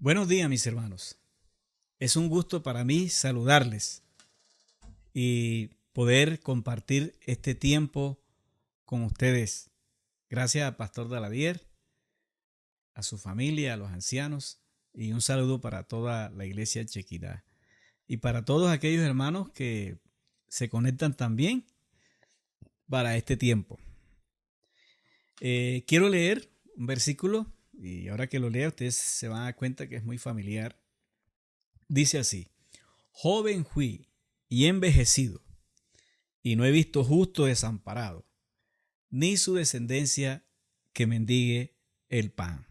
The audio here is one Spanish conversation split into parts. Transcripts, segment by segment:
Buenos días, mis hermanos. Es un gusto para mí saludarles y poder compartir este tiempo con ustedes. Gracias al Pastor Daladier, a su familia, a los ancianos y un saludo para toda la iglesia Chequidá y para todos aquellos hermanos que se conectan también para este tiempo. Quiero leer un versículo y ahora que lo lea ustedes se van a dar cuenta que es muy familiar. Dice así: joven fui y envejecido, y no he visto justo desamparado, ni su descendencia que mendigue el pan.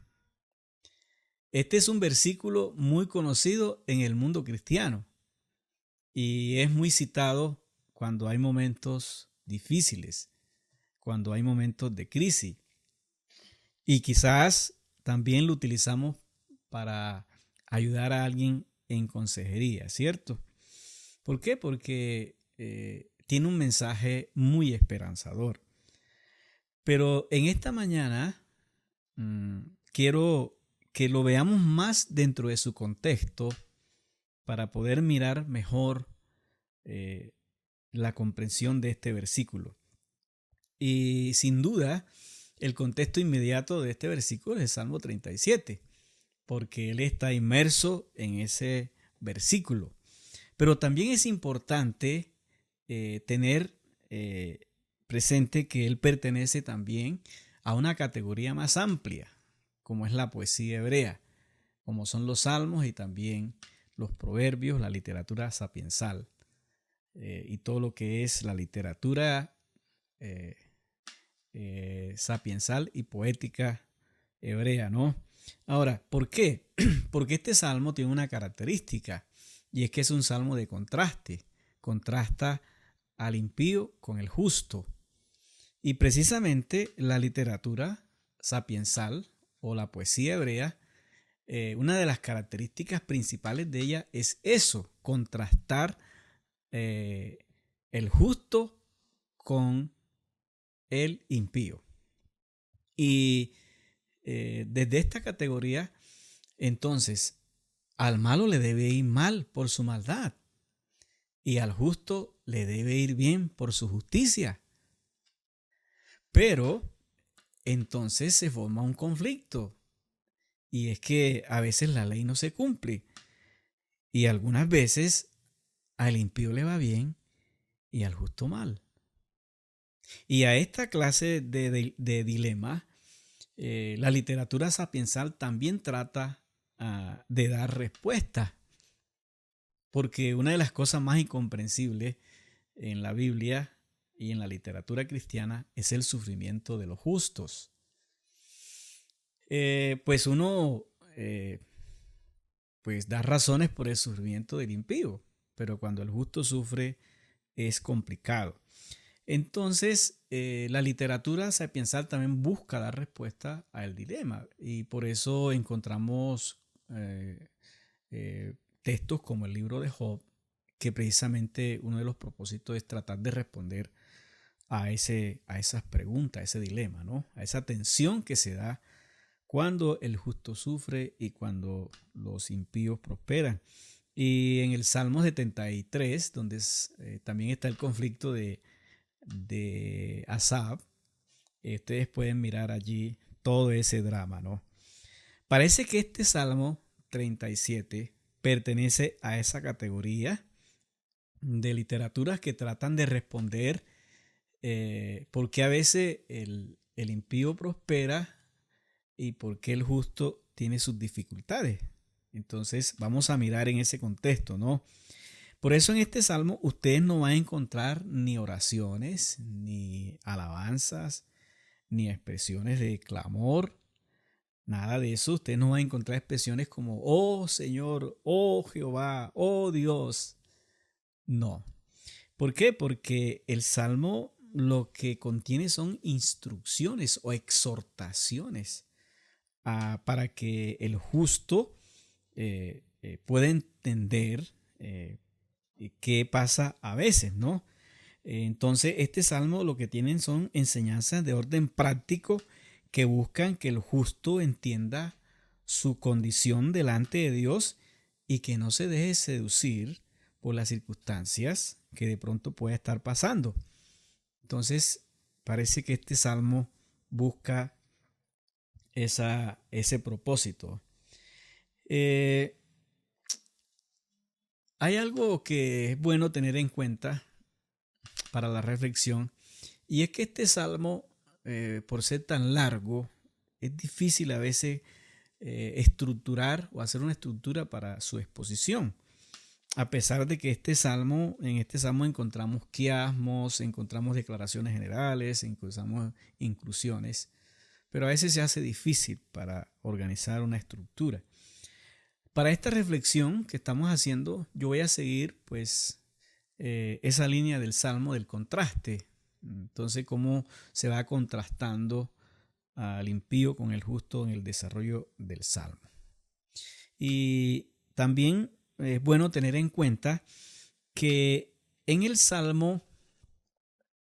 Este es un versículo muy conocido en el mundo cristiano y es muy citado cuando hay momentos difíciles, cuando hay momentos de crisis. Y quizás también lo utilizamos para ayudar a alguien en consejería, ¿cierto? ¿Por qué? Porque tiene un mensaje muy esperanzador. Pero en esta mañana quiero que lo veamos más dentro de su contexto para poder mirar mejor la comprensión de este versículo. Y sin duda, el contexto inmediato de este versículo es el Salmo 37, porque él está inmerso en ese versículo. Pero también es importante tener presente que él pertenece también a una categoría más amplia, como es la poesía hebrea, como son los salmos y también los proverbios, la literatura sapiensal y todo lo que es la literatura sapiensal y poética hebrea, ¿no? Ahora, ¿por qué? Porque este salmo tiene una característica y es que es un salmo de contraste. Contrasta al impío con el justo. Y precisamente la literatura sapiensal o la poesía hebrea, una de las características principales de ella es eso, contrastar el justo con el impío. Y desde esta categoría, entonces, al malo le debe ir mal por su maldad y al justo le debe ir bien por su justicia. Pero entonces se forma un conflicto y es que a veces la ley no se cumple y algunas veces al impío le va bien y al justo mal. Y a esta clase de dilema, la literatura sapiensal también trata de dar respuesta, porque una de las cosas más incomprensibles en la Biblia y en la literatura cristiana es el sufrimiento de los justos. Pues uno pues da razones por el sufrimiento del impío, pero cuando el justo sufre es complicado. Entonces, la literatura sapiensal también busca dar respuesta al dilema y por eso encontramos textos como el libro de Job, que precisamente uno de los propósitos es tratar de responder a esas preguntas, a ese dilema, ¿no? A esa tensión que se da cuando el justo sufre y cuando los impíos prosperan. Y en el Salmo 73, donde también está el conflicto de Asaf, ustedes pueden mirar allí todo ese drama, ¿no? Parece que este Salmo 37 pertenece a esa categoría de literaturas que tratan de responder por qué a veces el impío prospera y por qué el justo tiene sus dificultades. Entonces vamos a mirar en ese contexto, ¿no? Por eso en este salmo ustedes no van a encontrar ni oraciones, ni alabanzas, ni expresiones de clamor, nada de eso. Ustedes no van a encontrar expresiones como, oh Señor, oh Jehová, oh Dios. No. ¿Por qué? Porque el salmo lo que contiene son instrucciones o exhortaciones para que el justo pueda entender qué pasa a veces, ¿no? Entonces, este salmo lo que tienen son enseñanzas de orden práctico que buscan que el justo entienda su condición delante de Dios y que no se deje seducir por las circunstancias que de pronto pueda estar pasando. Entonces, parece que este salmo busca ese propósito. Hay algo que es bueno tener en cuenta para la reflexión, y es que este salmo, por ser tan largo, es difícil a veces estructurar o hacer una estructura para su exposición. A pesar de que en este salmo encontramos quiasmos, encontramos declaraciones generales, encontramos inclusiones, pero a veces se hace difícil para organizar una estructura. Para esta reflexión que estamos haciendo, yo voy a seguir pues esa línea del salmo del contraste. Entonces, cómo se va contrastando al impío con el justo en el desarrollo del salmo. Y también es bueno tener en cuenta que en el salmo,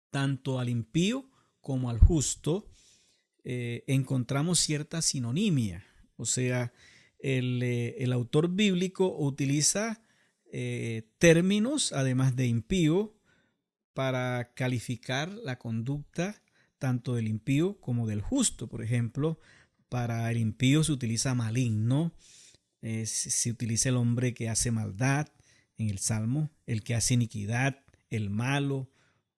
tanto al impío como al justo, encontramos cierta sinonimia. O sea, el autor bíblico utiliza términos, además de impío, para calificar la conducta tanto del impío como del justo. Por ejemplo, para el impío se utiliza maligno, se utiliza el hombre que hace maldad en el Salmo, el que hace iniquidad, el malo,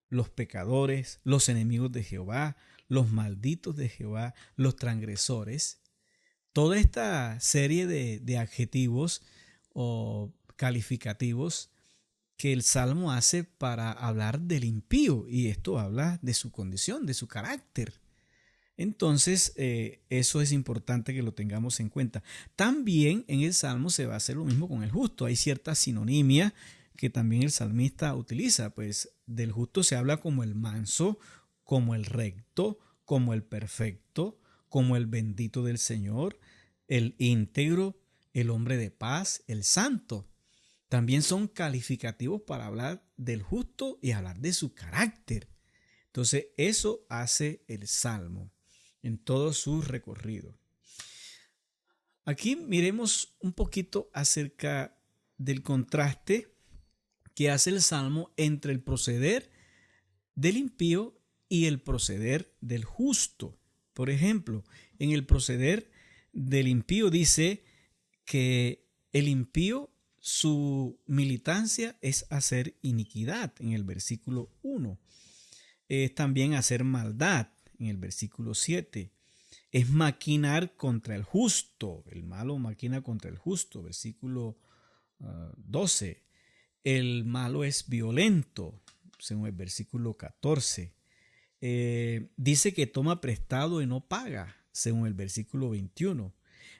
los pecadores, los enemigos de Jehová, los malditos de Jehová, los transgresores. Toda esta serie de adjetivos o calificativos que el Salmo hace para hablar del impío, y esto habla de su condición, de su carácter. Entonces, eso es importante que lo tengamos en cuenta. También en el Salmo se va a hacer lo mismo con el justo. Hay cierta sinonimia que también el salmista utiliza. Pues del justo se habla como el manso, como el recto, como el perfecto, como el bendito del Señor, el íntegro, el hombre de paz, el santo. También son calificativos para hablar del justo y hablar de su carácter. Entonces, eso hace el Salmo en todo su recorrido. Aquí miremos un poquito acerca del contraste que hace el Salmo entre el proceder del impío y el proceder del justo. Por ejemplo, en el proceder del impío dice que el impío, su militancia es hacer iniquidad en el versículo 1. Es también hacer maldad en el versículo 7. Es maquinar contra el justo. El malo maquina contra el justo. Versículo 12. El malo es violento, según el versículo 14. Dice que toma prestado y no paga, según el versículo 21.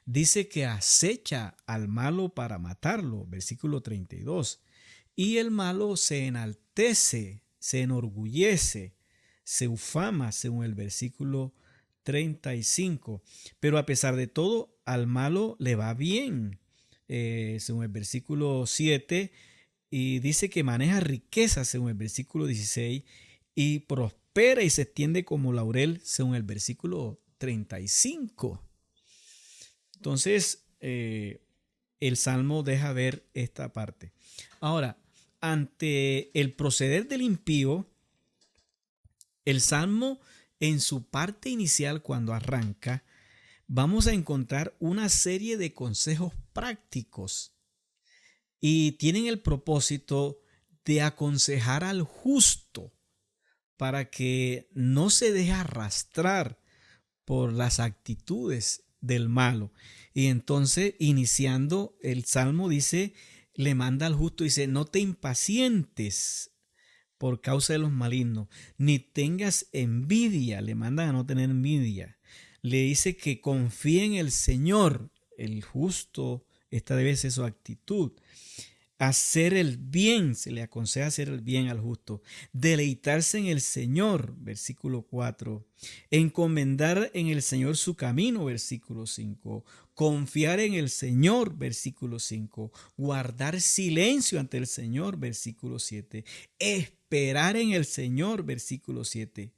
Dice que acecha al malo para matarlo, versículo 32. Y el malo se enaltece, se enorgullece, se ufama, según el versículo 35. Pero a pesar de todo, al malo le va bien, según el versículo 7. Y dice que maneja riqueza, según el versículo 16. Y prospera y se extiende como laurel, según el versículo 35. Entonces, el Salmo deja ver esta parte. Ahora, ante el proceder del impío, el Salmo en su parte inicial, cuando arranca, vamos a encontrar una serie de consejos prácticos y tienen el propósito de aconsejar al justo para que no se deje arrastrar por las actitudes del malo. Y entonces, iniciando el Salmo, dice, le manda al justo, dice, no te impacientes por causa de los malignos, ni tengas envidia, le manda a no tener envidia. Le dice que confíe en el Señor, el justo, esta debe ser su actitud. Hacer el bien, se le aconseja hacer el bien al justo. Deleitarse en el Señor, versículo 4. Encomendar en el Señor su camino, versículo 5. Confiar en el Señor, versículo 5. Guardar silencio ante el Señor, versículo 7. Esperar en el Señor, versículo 7.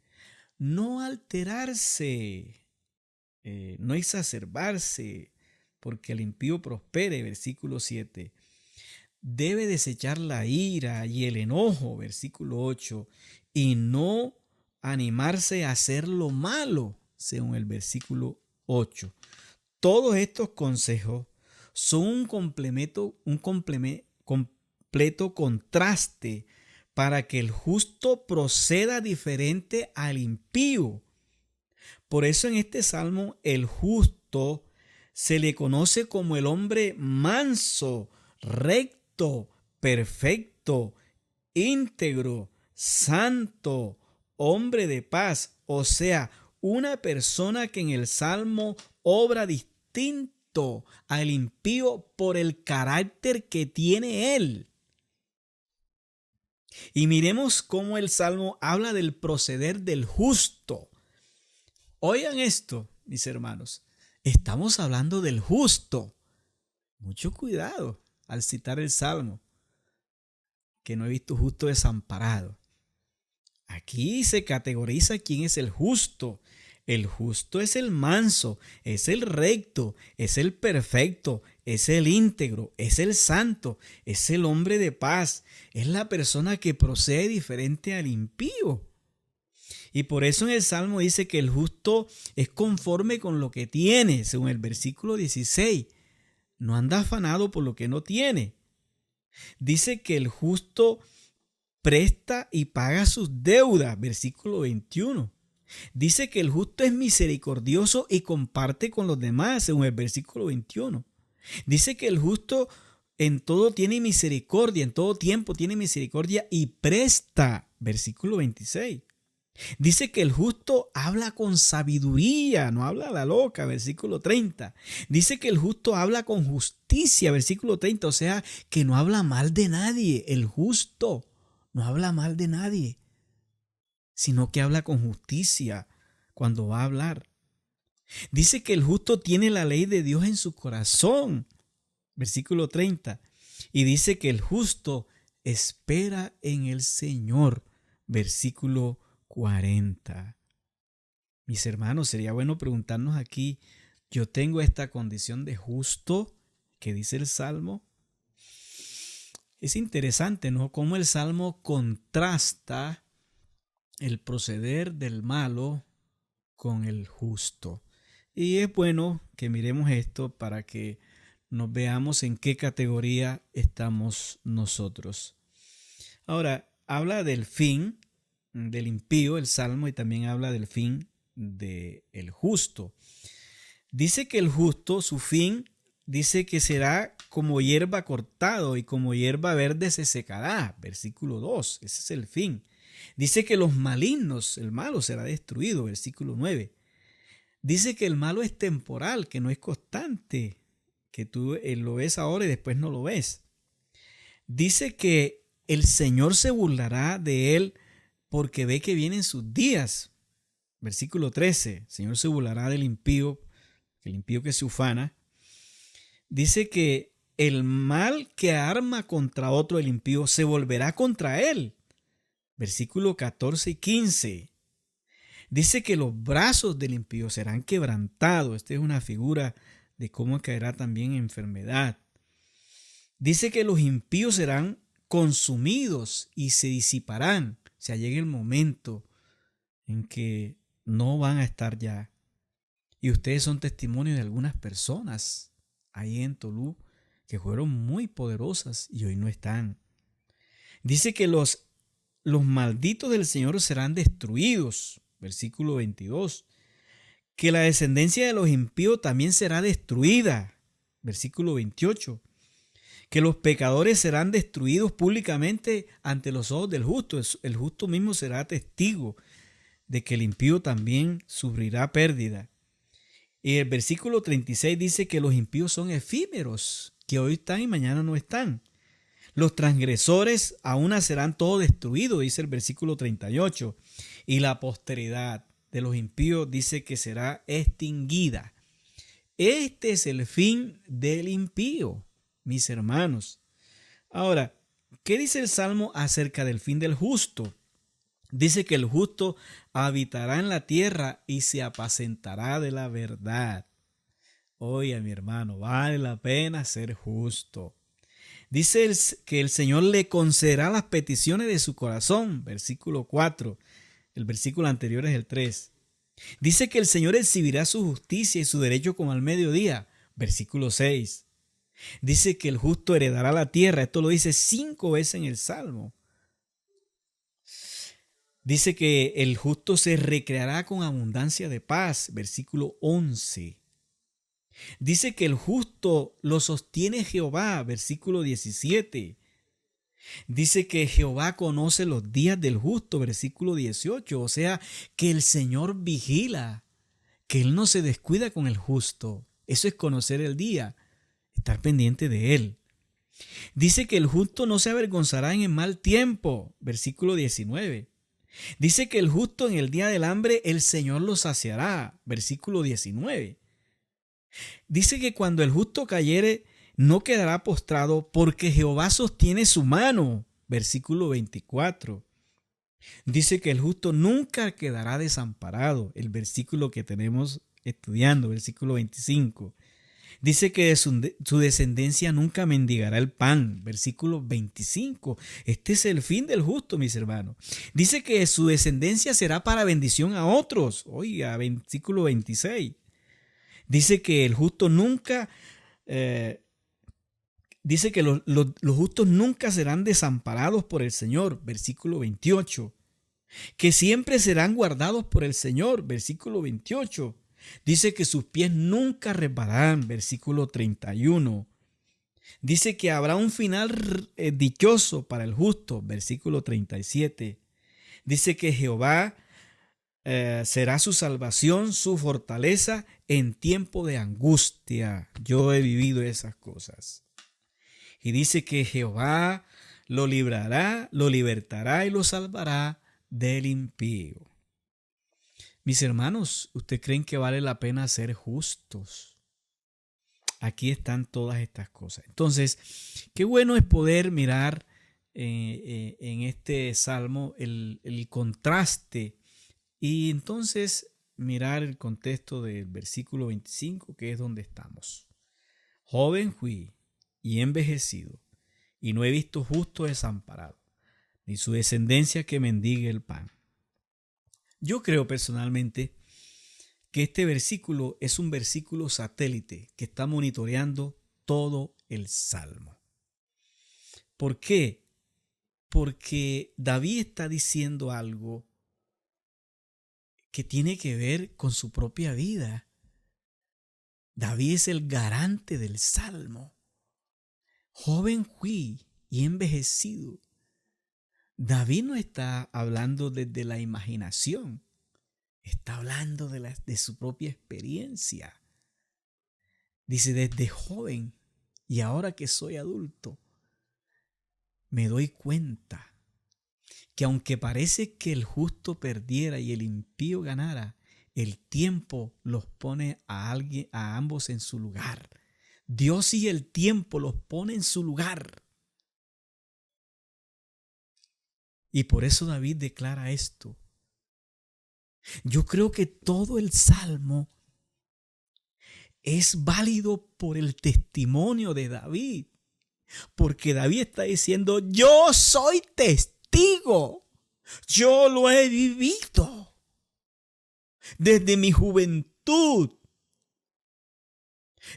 No alterarse, no exacerbarse, porque el impío prospere, versículo 7. Debe desechar la ira y el enojo, versículo 8, y no animarse a hacer lo malo, según el versículo 8. Todos estos consejos son un completo contraste para que el justo proceda diferente al impío. Por eso en este salmo el justo se le conoce como el hombre manso, recto, perfecto, íntegro, santo, hombre de paz, o sea, una persona que en el salmo obra distinto al impío por el carácter que tiene él. Y miremos cómo el salmo habla del proceder del justo. Oigan esto, mis hermanos, estamos hablando del justo. Mucho cuidado al citar el salmo, que no he visto justo desamparado. Aquí se categoriza quién es el justo. El justo es el manso, es el recto, es el perfecto, es el íntegro, es el santo, es el hombre de paz, es la persona que procede diferente al impío. Y por eso en el Salmo dice que el justo es conforme con lo que tiene, según el versículo 16. No anda afanado por lo que no tiene. Dice que el justo presta y paga sus deudas, versículo 21. Dice que el justo es misericordioso y comparte con los demás, según el versículo 21. Dice que el justo en todo tiene misericordia, en todo tiempo tiene misericordia y presta, versículo 26. Dice que el justo habla con sabiduría, no habla a la loca, versículo 30. Dice que el justo habla con justicia, versículo 30, o sea, que no habla mal de nadie. El justo no habla mal de nadie, sino que habla con justicia cuando va a hablar. Dice que el justo tiene la ley de Dios en su corazón, versículo 30. Y dice que el justo espera en el Señor, versículo 40. Mis hermanos, sería bueno preguntarnos aquí, ¿yo tengo esta condición de justo que dice el Salmo? Es interesante, ¿no? Cómo el Salmo contrasta el proceder del malo con el justo. Y es bueno que miremos esto para que nos veamos en qué categoría estamos nosotros. Ahora, habla del fin del impío, el Salmo, y también habla del fin del justo. Dice que el justo, su fin, dice que será como hierba cortado y como hierba verde se secará. Versículo 2, ese es el fin. Dice que los malignos, el malo será destruido. Versículo 9. Dice que el malo es temporal, que no es constante, que tú lo ves ahora y después no lo ves. Dice que el Señor se burlará de él porque ve que vienen sus días. Versículo 13. El Señor se burlará del impío, el impío que se ufana. Dice que el mal que arma contra otro el impío se volverá contra él. Versículo 14 y 15. Dice que los brazos del impío serán quebrantados. Esta es una figura de cómo caerá también enfermedad. Dice que los impíos serán consumidos y se disiparán. O sea, llega el momento en que no van a estar ya. Y ustedes son testimonios de algunas personas ahí en Tolú que fueron muy poderosas y hoy no están. Dice que los malditos del Señor serán destruidos. Versículo 22. Que la descendencia de los impíos también será destruida. Versículo 28. Que los pecadores serán destruidos públicamente ante los ojos del justo. El justo mismo será testigo de que el impío también sufrirá pérdida. Y el versículo 36 dice que los impíos son efímeros, que hoy están y mañana no están. Los transgresores aún serán todos destruidos, dice el versículo 38. Y la posteridad de los impíos dice que será extinguida. Este es el fin del impío, mis hermanos. Ahora, ¿qué dice el Salmo acerca del fin del justo? Dice que el justo habitará en la tierra y se apacentará de la verdad. Oye, mi hermano, vale la pena ser justo. Dice que el Señor le concederá las peticiones de su corazón, versículo 4. El versículo anterior es el 3. Dice que el Señor exhibirá su justicia y su derecho como al mediodía, versículo 6. Dice que el justo heredará la tierra. Esto lo dice 5 veces en el Salmo. Dice que el justo se recreará con abundancia de paz. Versículo 11. Dice que el justo lo sostiene Jehová. Versículo 17. Dice que Jehová conoce los días del justo. Versículo 18. O sea, que el Señor vigila, que Él no se descuida con el justo. Eso es conocer el día, estar pendiente de Él. Dice que el justo no se avergonzará en el mal tiempo. Versículo 19. Dice que el justo en el día del hambre el Señor lo saciará. Versículo 19. Dice que cuando el justo cayere no quedará postrado porque Jehová sostiene su mano. Versículo 24. Dice que el justo nunca quedará desamparado. El versículo que tenemos estudiando, versículo 25. Dice que de su descendencia nunca mendigará el pan. Versículo 25. Este es el fin del justo, mis hermanos. Dice que su descendencia será para bendición a otros. Oiga, versículo 26. Dice que el justo nunca, dice que los justos nunca serán desamparados por el Señor. Versículo 28. Que siempre serán guardados por el Señor. Versículo 28. Dice que sus pies nunca resbalarán, versículo 31. Dice que habrá un final dichoso para el justo, versículo 37. Dice que Jehová será su salvación, su fortaleza en tiempo de angustia. Yo he vivido esas cosas. Y dice que Jehová lo librará, lo libertará y lo salvará del impío. Mis hermanos, ¿ustedes creen que vale la pena ser justos? Aquí están todas estas cosas. Entonces, qué bueno es poder mirar en este salmo el contraste y entonces mirar el contexto del versículo 25, que es donde estamos. Joven fui y envejecido, y no he visto justo desamparado, ni su descendencia que mendigue el pan. Yo creo personalmente que este versículo es un versículo satélite que está monitoreando todo el Salmo. ¿Por qué? Porque David está diciendo algo que tiene que ver con su propia vida. David es el garante del Salmo. Joven fui y envejecido. David no está hablando desde la imaginación, está hablando de su propia experiencia. Dice, desde joven y ahora que soy adulto, me doy cuenta que aunque parece que el justo perdiera y el impío ganara, el tiempo los pone a ambos en su lugar. Dios y el tiempo los pone en su lugar. Y por eso David declara esto. Yo creo que todo el Salmo es válido por el testimonio de David. Porque David está diciendo, yo soy testigo. Yo lo he vivido desde mi juventud.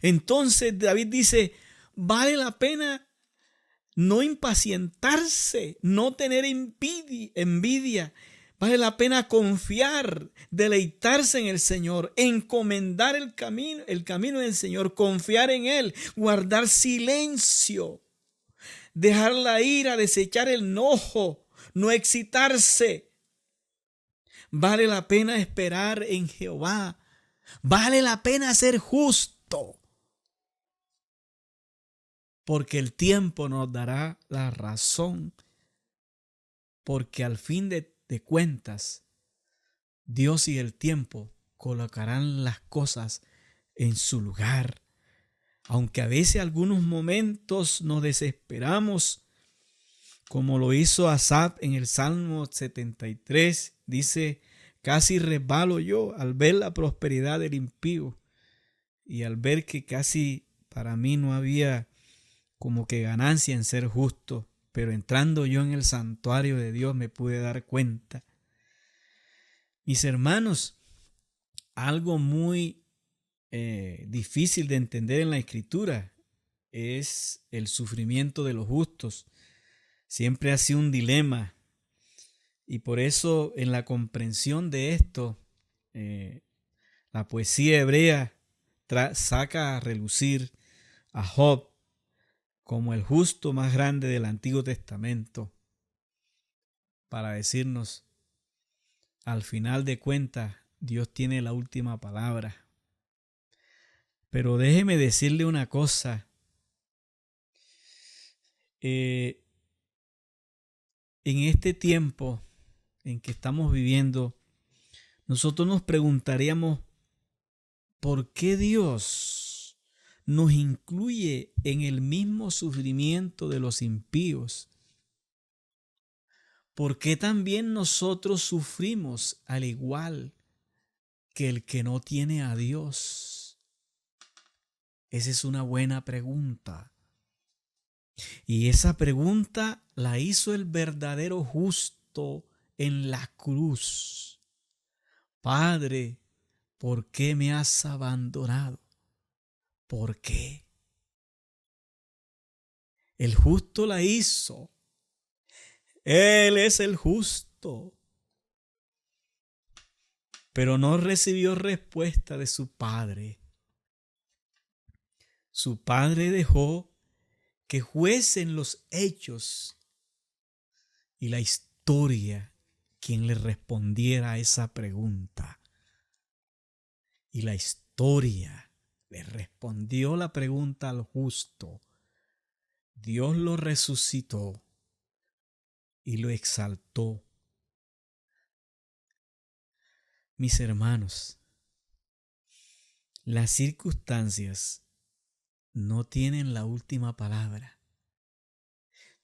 Entonces David dice, vale la pena no impacientarse, no tener envidia. Vale la pena confiar, deleitarse en el Señor, encomendar el camino del Señor, confiar en Él, guardar silencio, dejar la ira, desechar el enojo, no excitarse. Vale la pena esperar en Jehová. Vale la pena ser justo. Porque el tiempo nos dará la razón. Porque al fin de cuentas, Dios y el tiempo colocarán las cosas en su lugar. Aunque a veces algunos momentos nos desesperamos, como lo hizo Asaf en el Salmo 73, dice, casi resbalo yo al ver la prosperidad del impío. y al ver que casi para mí no había como que ganancia en ser justo, pero entrando yo en el santuario de Dios me pude dar cuenta. Mis hermanos, algo muy difícil de entender en la Escritura es el sufrimiento de los justos. Siempre ha sido un dilema, y por eso en la comprensión de esto, la poesía hebrea saca a relucir a Job como el justo más grande del Antiguo Testamento, para decirnos, al final de cuentas, Dios tiene la última palabra. Pero déjeme decirle una cosa. En este tiempo en que estamos viviendo, nosotros nos preguntaríamos, ¿por qué Dios nos incluye en el mismo sufrimiento de los impíos? ¿Por qué también nosotros sufrimos al igual que el que no tiene a Dios? Esa es una buena pregunta. Y esa pregunta la hizo el verdadero justo en la cruz. Padre, ¿por qué me has abandonado? ¿Por qué? El justo la hizo. Él es el justo. Pero no recibió respuesta de su padre. Su padre dejó que fuesen los hechos y la historia quien le respondiera a esa pregunta. Y la historia le respondió la pregunta al justo. Dios lo resucitó y lo exaltó. Mis hermanos, las circunstancias no tienen la última palabra.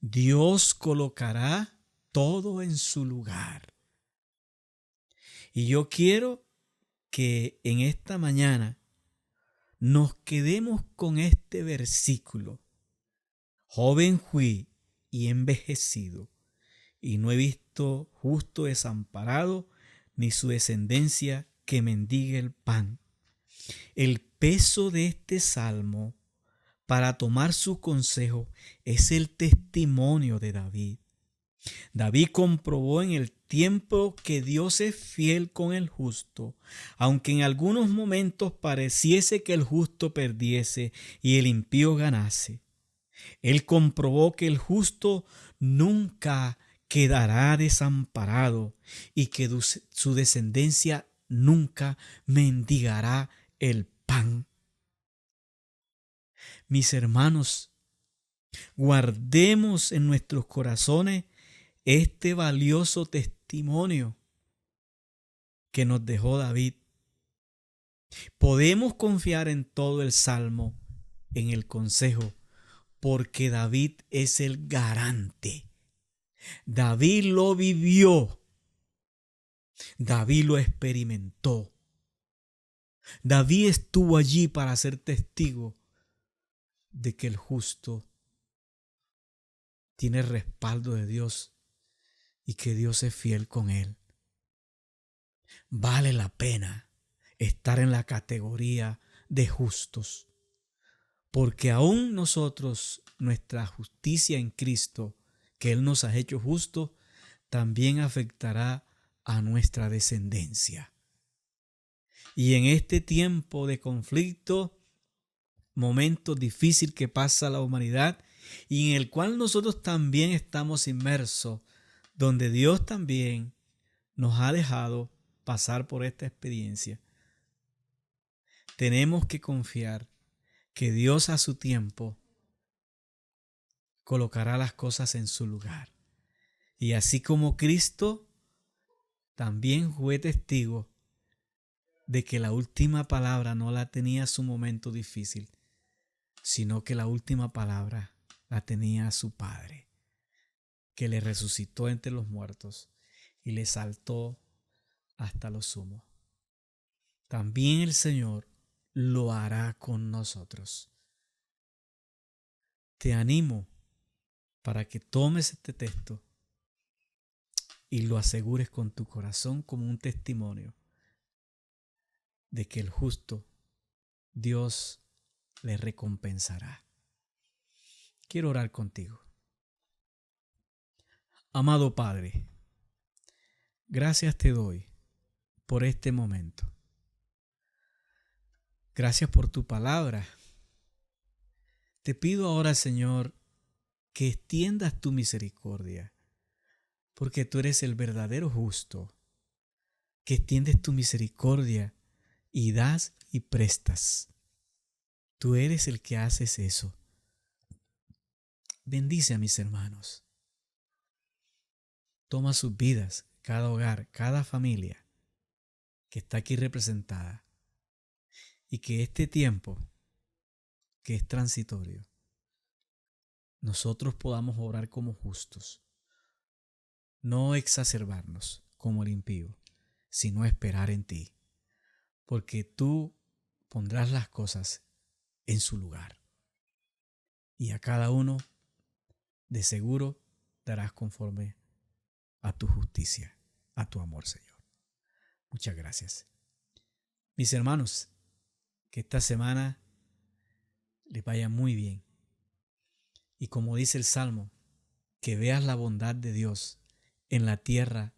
Dios colocará todo en su lugar. Y yo quiero que en esta mañana nos quedemos con este versículo. Joven fui y envejecido, y no he visto justo desamparado, ni su descendencia que mendigue el pan. El peso de este salmo para tomar su consejo es el testimonio de David. David comprobó en el tiempo que Dios es fiel con el justo, aunque en algunos momentos pareciese que el justo perdiese y el impío ganase. Él comprobó que el justo nunca quedará desamparado y que su descendencia nunca mendigará el pan. Mis hermanos, guardemos en nuestros corazones este valioso testimonio que nos dejó David. Podemos confiar en todo el salmo, en el consejo, porque David es el garante. David lo vivió. David lo experimentó. David estuvo allí para ser testigo de que el justo tiene respaldo de Dios y que Dios es fiel con él. Vale la pena estar en la categoría de justos, porque aún nosotros, nuestra justicia en Cristo, que Él nos ha hecho justos, también afectará a nuestra descendencia. Y en este tiempo de conflicto, momento difícil que pasa la humanidad y en el cual nosotros también estamos inmersos, donde Dios también nos ha dejado pasar por esta experiencia, tenemos que confiar que Dios a su tiempo colocará las cosas en su lugar. Y así como Cristo también fue testigo de que la última palabra no la tenía su momento difícil, sino que la última palabra la tenía su Padre, que le resucitó entre los muertos y le exaltó hasta lo sumo. También el Señor lo hará con nosotros. Te animo para que tomes este texto y lo asegures con tu corazón como un testimonio de que el justo Dios le recompensará. Quiero orar contigo. Amado Padre, gracias te doy por este momento. Gracias por tu palabra. Te pido ahora, Señor, que extiendas tu misericordia, porque tú eres el verdadero justo, que extiendes tu misericordia y das y prestas. Tú eres el que haces eso. Bendice a mis hermanos. Toma sus vidas, cada hogar, cada familia que está aquí representada. Y que este tiempo, que es transitorio, nosotros podamos obrar como justos. No exacerbarnos como el impío, sino esperar en ti. Porque tú pondrás las cosas en su lugar. Y a cada uno, de seguro, darás conforme a tu justicia, a tu amor, Señor. Muchas gracias. Mis hermanos, que esta semana les vaya muy bien. Y como dice el Salmo, que veas la bondad de Dios en la tierra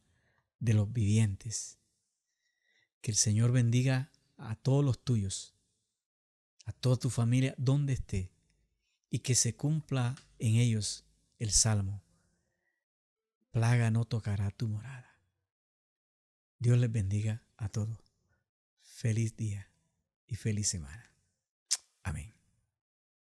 de los vivientes. Que el Señor bendiga a todos los tuyos, a toda tu familia, donde esté, y que se cumpla en ellos el Salmo. Plaga no tocará tu morada. Dios les bendiga a todos. Feliz día y feliz semana. Amén.